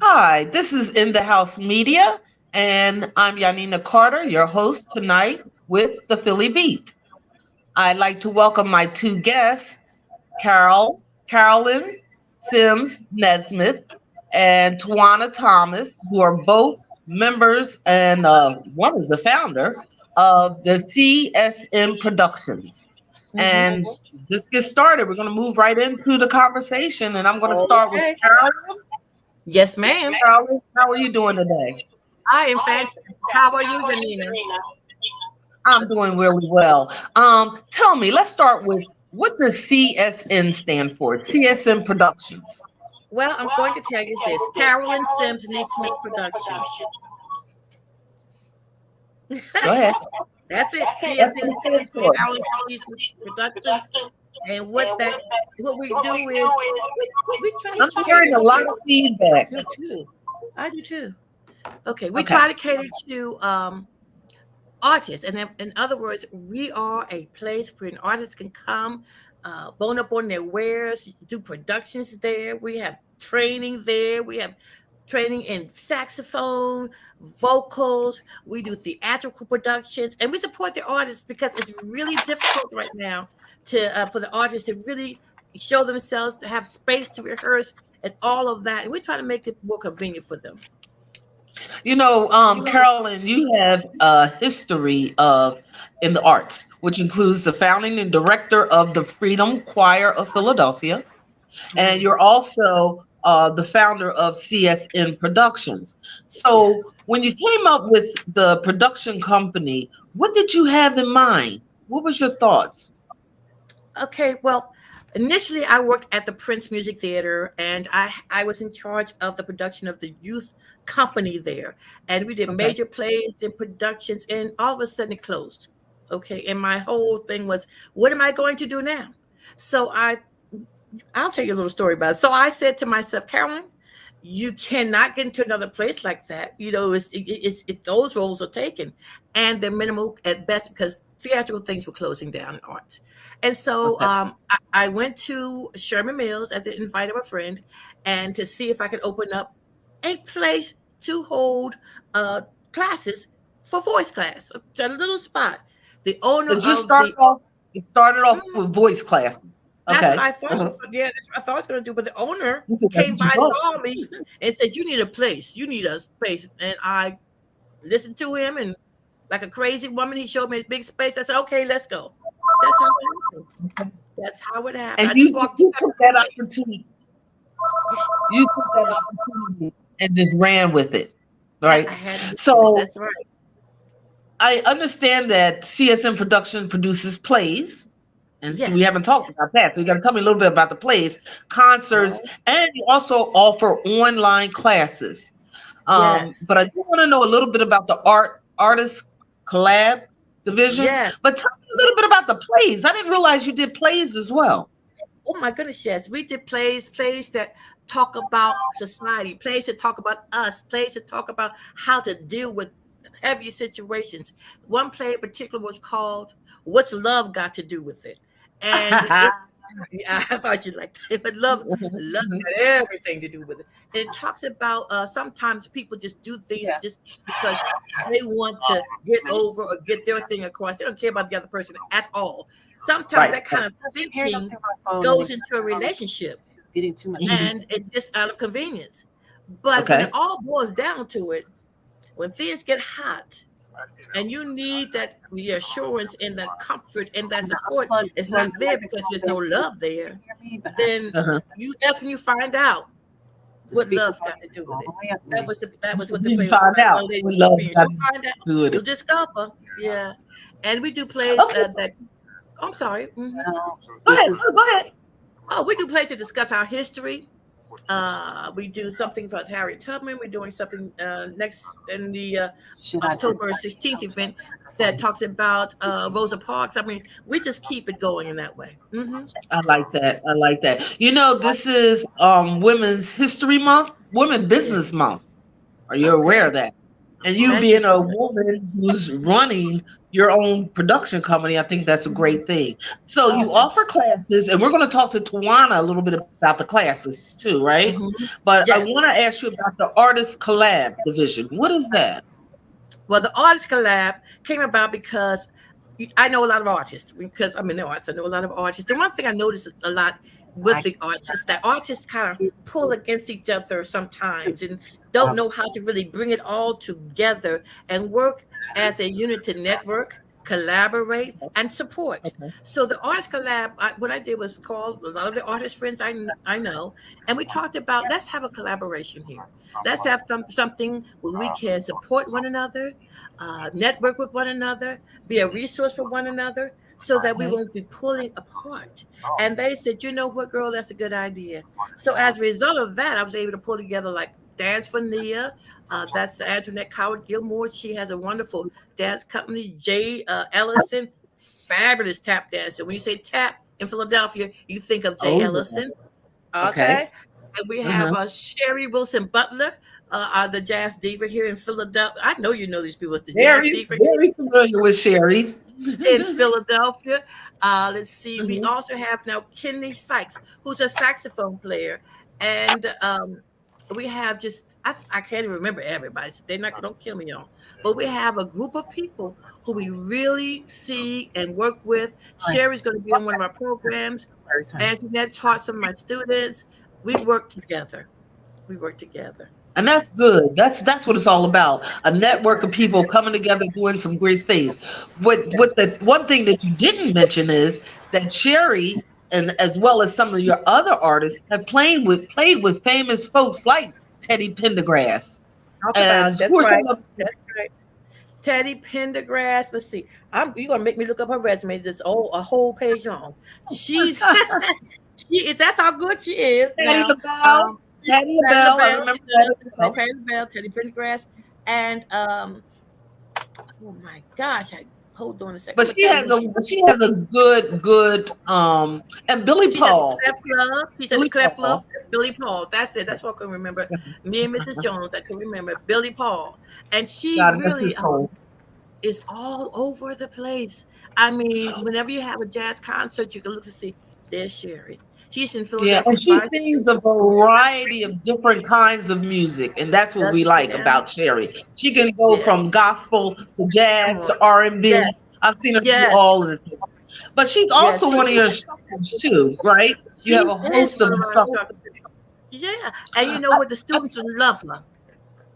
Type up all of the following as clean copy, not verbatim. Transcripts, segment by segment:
Hi, this is In the House Media, and I'm Yanina Carter, your host tonight with the Philly Beat. I'd like to welcome my two guests, Carolyn Sims Nesmith and Tawana Thomas, who are both members and one is the founder of the CSM Productions. And just get started. We're going to move right into the conversation, and I'm going to start with Okay. Carolyn. Yes, ma'am. Carolyn, how are you doing today? I am fantastic. How are you, Yanina? I'm doing really well. Tell me, let's start with what does CSN stand for? CSN Productions. Well, I'm going to tell you this. Carolyn Sims Neesmith Productions. Go ahead. That's it. That's CSN what it stands stands for for. Carolyn Sims Neesmith Productions. And what we do is we try to I'm cater hearing a lot to. of feedback. I do too. I do too. Okay, we Okay. try to cater to artists, and in other words, we are a place where an artist can come, bone up on their wares, do productions there. We have training there. We have training in saxophone, vocals. We do theatrical productions, and we support the artists because it's really difficult right now to for the artists to really show themselves, to have space to rehearse, and all of that. And we try to make it more convenient for them. Carolyn, you have a history of in the arts, which includes the founding and director of the Freedom Choir of Philadelphia, and Mhm. you're also the founder of CSN Productions. So, Yes. when you came up with the production company, what did you have in mind? What was your thoughts? Okay, well, initially I worked at the Prince Music Theater, and I was in charge of the production of the youth company there. And we did Okay. major plays and productions, and all of a sudden it closed. Okay, and my whole thing was, what am I going to do now? So I'll tell you a little story about it. So I said to myself, Carolyn, you cannot get into another place like that. You know, those roles are taken, and they're minimal at best because theatrical things were closing down in arts. And so Okay. I went to Sherman Mills at the invite of a friend, and to see if I could open up a place to hold classes for voice class, a little spot. The owner So just of start the off. It started off with voice classes. That's what Okay. I thought. Yeah, that's what I thought I was going to do. But the owner You said that's came what you by, thought. saw me, and said, "You need a place. You need a space." And I listened to him, and like a crazy woman, he showed me a big space. I said, "Okay, let's go." That's how it happened. That's how it happened. And I just walked. you took that opportunity. You took that opportunity and just ran with it, Yeah, right? I had to do it. So That's right. I understand that CSM Production produces plays, and so we haven't Yes. talked Yes. about that. So you got to tell me a little bit about the plays, concerts, Oh, and you also offer online classes. yes. But I do want to know a little bit about the artist collab division. Yes. But tell me a little bit about the plays. I didn't realize you did plays as well. Oh my goodness, yes. We did plays that talk about society, plays that talk about us, plays that talk about how to deal with heavy situations. One play in particular was called "What's Love Got to Do with It?" And it, yeah, I thought you'd like that, but love got everything to do with it. And it talks about sometimes people just do things just because they want to get over or get their thing across. They don't care about the other person at all. Sometimes Right. that kind of thinking goes into a relationship, Mhm. and it's just out of convenience. But when it Okay. all boils down to it, when things get hot and you need that reassurance and that comfort and that support is not there because there's no love there, then Uh-huh. that's when you find out what love got to do with it. That was what the You play was find about. out One lady's what love's experience. got You'll to find out. do with You'll it. discover. Yeah. And we do plays Okay. that. I'm sorry. Go ahead. Go ahead. Oh, we do plays to discuss our history. We do something for Harriet Tubman. We're doing something next in the October 16th event that talks about Rosa Parks. I mean, we just keep it going in that way. I like that. I like that. This is Women's History Month, Women It is. Business Month. Are you aware Okay. of that? And you Thank you being so a much. woman who's running your own production company, I think that's a great thing. So you Awesome. offer classes, and we're going to talk to Tawana a little bit about the classes too, right? Mhm. But I want to Yes. ask you about the artist collab division. What is that? Well, the artist collab came about because I know a lot of artists because I'm in the arts. I know a lot of artists. And one thing I noticed a lot with I the arts is that artists kind of pull against each other sometimes and don't know how to really bring it all together and work as a unit to network, collaborate, and support. Okay. So the artist collab, what I did was call a lot of the artist friends I know, and we talked about let's have a collaboration here. Let's have something where we can support one another, network with one another, be a resource for one another so that we Okay. won't be pulling apart. And they said, you know what, girl, that's a good idea. So as a result of that, I was able to pull together like Dance for Nia. That's Antoinette Coward Gilmore. She has a wonderful dance company. Jay Ellison, fabulous tap dancer. When you say tap in Philadelphia, you think of Jay Oh, yeah. Ellison. Okay. Okay. And we have Uh-huh. Sherry Wilson Butler, the jazz diva here in Philadelphia. I know you know these people. The jazz Very, diva here very familiar with Sherry. in Philadelphia. Let's see. We Mhm. also have now Kenny Sykes, who's a saxophone player, and we have just I can't even remember everybody. So they're not don't kill me, y'all. But we have a group of people who we really see and work with. Sherry's going to be on one of our programs. person. Antoinette taught some of my students. We work together. We work together. And that's good. That's what it's all about. A network of people coming together doing some great things. What That's the one thing that you didn't mention is that Sherry and as well as some of your other artists have played with famous folks like Teddy Pendergrass. talk And about. who That's are right. some of That's right. Teddy Pendergrass. Let's see. You're gonna make me look up her resume. That's a whole page long. She's she is that's how good she is Patty now. LaBelle? Patty Patty LaBelle, I LaBelle, remember she Patty does. She play LaBelle. Patty LaBelle, Teddy Pendergrass, and oh my gosh, I hold on a second. I'm But gonna she tell you has who a she is. she has a good and Billy She's at the Paul. Clef Club. She's at the Billy Clef Club. Paul. Billy Paul. That's it. That's what I can remember. Me and Mrs. Jones. I can remember Billy Paul, and she God rest really his soul. is all over the place. I mean, whenever you have a jazz concert, you can look to see there's Sherry. She's in Yeah, Philadelphia and she 5 sings a variety of different kinds of music, and that's what does we like yeah, about Sherry. She can go yeah. from gospel to Come jazz on. to R and Yes, B. I've seen her do yes, all of it. But she's yes. also one of your instructors too, right? You She have a is host of one of our instructors. instructors. Yeah. And you know what? The students love her.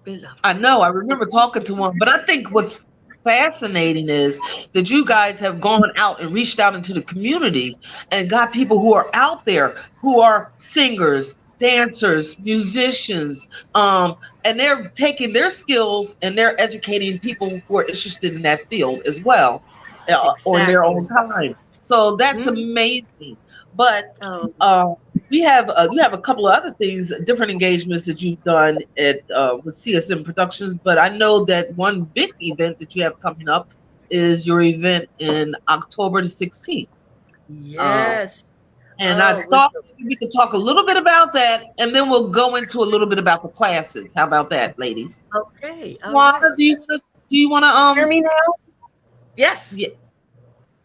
They love I her. know. I remember talking to one, but I think what's fascinating is that you guys have gone out and reached out into the community and got people who are out there who are singers, dancers, musicians, and they're taking their skills and they're educating people who are interested in that field as well, on their own Exactly. time. So that's Mm. amazing. But Oh, um, you have a couple of other things, different engagements that you've done at with CSM Productions. But I know that one big event that you have coming up is your event in October the 16th. Um, yes. and I Oh, with thought maybe we could talk a little bit about that, and then we'll go into a little bit about the classes. How about that, ladies? okay. All Wanda, right. do you wanna Hear me now? Yes. yeah,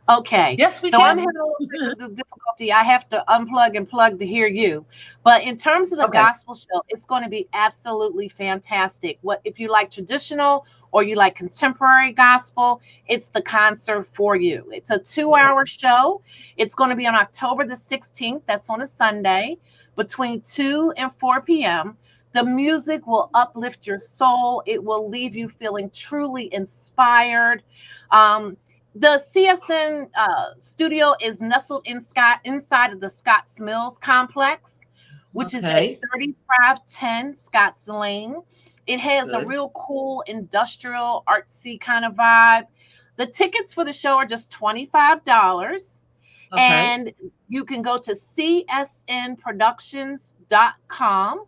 Okay. yes we So I'm can. having a little technical difficulty. I have to unplug and plug to hear you. But in terms of the Okay. gospel show, it's going to be absolutely fantastic. What if you like traditional or you like contemporary gospel, it's the concert for you. It's a 2-hour show. It's going to be on October the 16th. That's on a Sunday between 2 and 4 p.m. The music will uplift your soul. It will leave you feeling truly inspired. Um, the CSN studio is nestled inside of the Scotts Mills complex, which is at Okay. 3510 Scotts Lane. It has a Good. real cool industrial artsy kind of vibe. The tickets for the show are just $25, Okay. and you can go to csnproductions.com,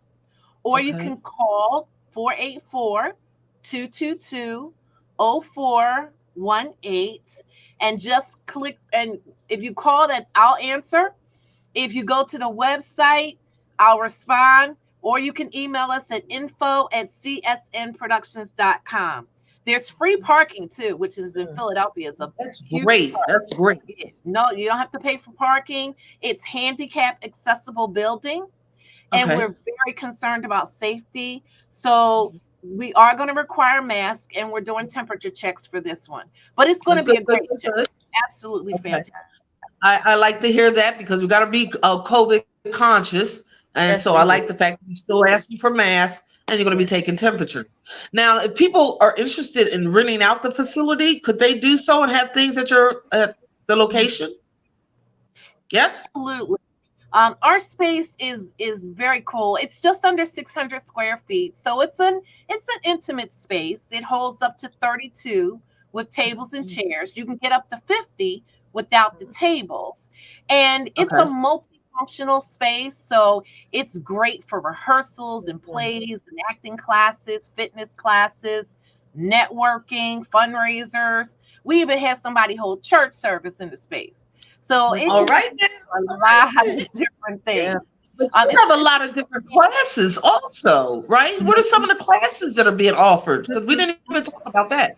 or you Okay. can call 484 222 0418 and just click. And if you call that, I'll answer. If you go to the website, I'll respond. or you can email us at info@csnproductions.com. There's free parking too, which is in Philadelphia is a That's huge great. plus. That's great. No, you don't have to pay for parking. It's handicap accessible building, and Okay. we're very concerned about safety. So we are going to require masks, and we're doing temperature checks for this one. But it's going to Good, be good, a good, great good, show. good. Absolutely Okay. fantastic. I like to hear that because we got to be COVID conscious. And so I Yes, like we the do. fact that you're still asking for masks and you're going to be Yes. taking temperatures. Now, if people are interested in renting out the facility, could they do so and have things at the location? Yes? Absolutely. Our space is very cool. It's just under 600 square feet, so it's an intimate space. It holds up to 32 with tables and chairs. You can get up to 50 without the tables, and it's a Okay. multifunctional space. So it's great for rehearsals and plays and acting classes, fitness classes, networking, fundraisers. We even had somebody hold church service in the space. So We it All can did. right. be Now. a All right. lot Now. of different Yeah. things. But you It's have a lot of different classes also, right? What are some of the classes that are being offered? Because we didn't even talk about that.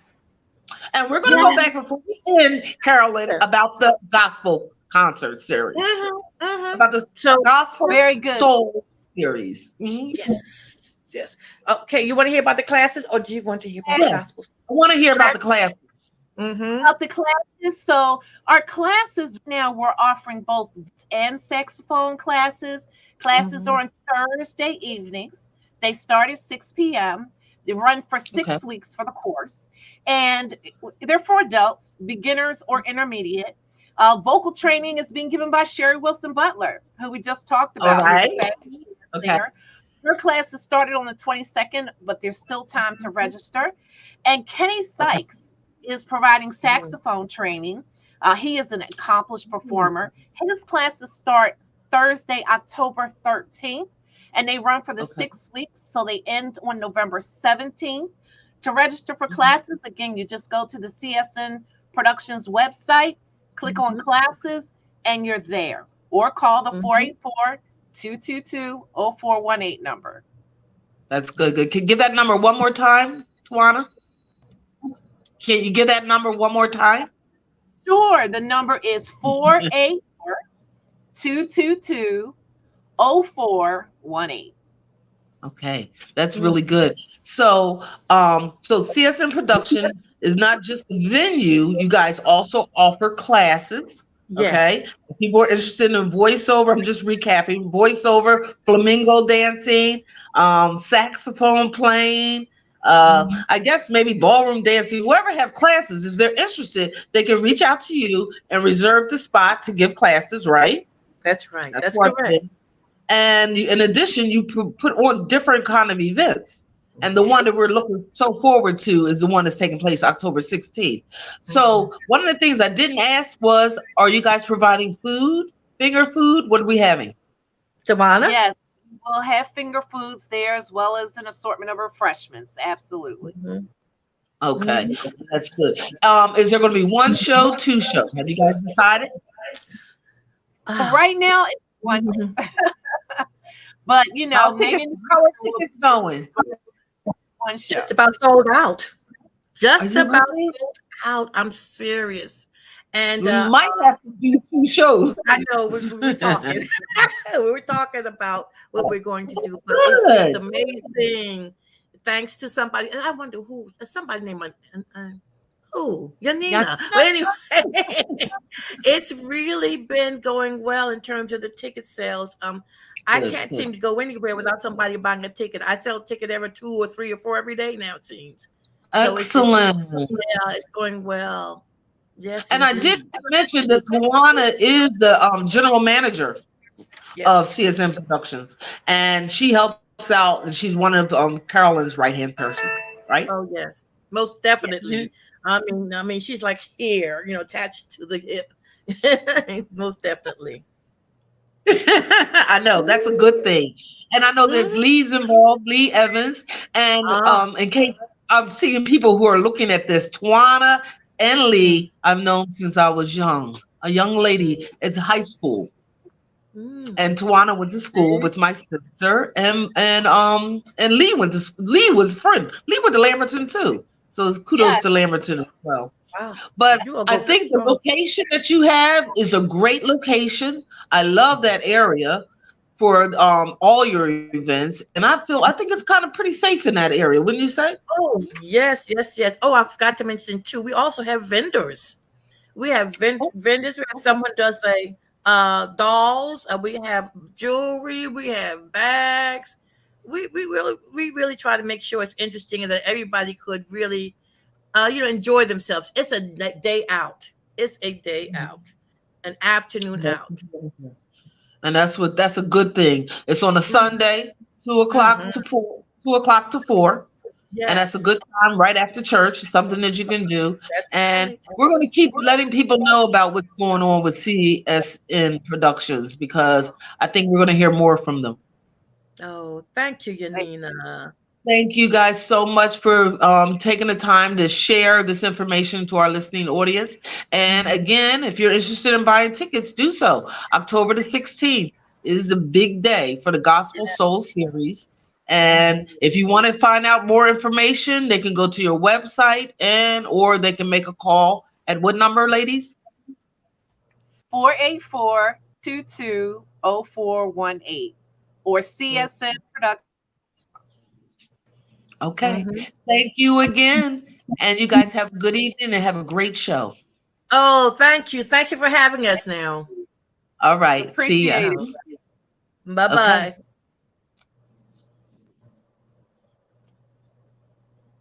And we're going to go yeah, back before we end, Carolyn, about the gospel concert series, Mm-hmm. about the So gospel very good. soul series. yes, yes. Okay, you want to hear about the classes, or do you want to hear about the gospel? Yes, I want to hear about Class. the classes. Mm-hmm. About the classes. So our classes now we're offering both and saxophone classes. Classes Mm-hmm. are on Thursday evenings. They start at 6 p.m. They run for Okay. 6 weeks for the course, and they're for adults, beginners or intermediate. Vocal training is being given by Sherry Wilson Butler, who we just talked All about, who's a right. fabulous Okay. singer. Her classes started on the 22nd, but there's still time to register. And Kenny Okay. Sykes is providing saxophone training. He is an accomplished performer. His classes start Thursday, October 13th, and they run for the Okay. 6 weeks. So they end on November 17th. To register for Mhm. classes, again, you just go to the CSN Productions website, click on classes, and you're there. Or call the Mm-hmm. 484 222 0418 number. That's good. Good. Can you give that number one more time, Tawana? Can you give that number one more time? Sure, the number is 484 222 0418. Okay, that's really good. So CSM Production is not just a venue. You guys also offer classes. Yes. Okay, if people are interested in voiceover, I'm just recapping: voiceover, flamingo dancing, saxophone playing. I guess maybe ballroom dancing. Whoever have classes, if they're interested, they can reach out to you and reserve the spot to give classes. Right? That's right. That's That's one correct. thing. And in addition, you put on different kind of events. And the Yeah. one that we're looking so forward to is the one that's taking place October 16th. Mm-hmm. So one of the things I didn't ask was, are you guys providing food, finger food? What are we having? Tawana? Yes, we'll have finger foods there as well as an assortment of refreshments. Absolutely. Mm-hmm. Okay, Mm-hmm. that's good. Is there going to be one show, two shows? Have you guys decided? Right now, it's one, Mm-hmm. but How maybe tickets? in the How are future tickets going? we'll one show. Just about sold out. Is Just it about really? sold out. I'm serious. And We might have to do two shows. I know we were talking. We were talking about what we're going to do, but it's Good. amazing. Thanks to somebody, and I wonder who. Somebody named who Yeah. Yanina. But anyway, it's really been going well in terms of the ticket sales. I Good. can't Good. seem to go anywhere without somebody buying a ticket. I sell a ticket every 2 or 3 or 4 every day now. It seems so. It's just Excellent. it's going well. Yes, And I did indeed. mention that Tawana is the general manager of Yes. CSM Productions, and she helps out. And she's one of Carolyn's right hand persons, right? Oh yes, most Mhm. definitely. I mean, she's like here, attached to the hip. Most definitely. I know that's a good thing, and I know there's Mhm. Lee's involved, Lee Evans, and Ah, in case I'm seeing people who are looking at this, Tawana and mm, Lee, I've known since I was young, a young lady at high school. Mm. and Tawana went to school See? with my sister, and Lee was a friend. Lee went to Lamberton too, so it's kudos Yes. to Lamberton as well. Wow. But You are I going think the strong. location that you have is a great location. I love that area for all your events, and I think it's kind of pretty safe in that area, wouldn't you say? Oh, yes, yes, yes. Oh, I forgot to mention too. We also have vendors. We have vendors. We have someone does a dolls. We have jewelry. We have bags. We really try to make sure it's interesting and that everybody could really enjoy themselves. It's a day out. It's a day out, an afternoon out. And that's a good thing. It's on a Mm-hmm. Sunday, 2 o'clock Mm-hmm. to 4, 2 o'clock to 4, and that's a Yes, good time right after church. Something that you can do, that's and right. we're going to keep letting people know about what's going on with CSN Productions because I think we're going to hear more from them. Oh, thank you, Yanina. Thank you guys so much for taking the time to share this information to our listening audience. And Mhm. again, if you're interested in buying tickets, do so. October the 16th is a big day for the Gospel Soul series. And if you want to find out more information, they can go to your website and or they can make a call at what number, ladies? 484-220418 or CSN Production. Okay. Mhm. Thank you again. And you guys have a good evening and have a great show. Oh, thank you. Thank you for having us now. All right. See ya. Appreciate it. Bye Okay. bye.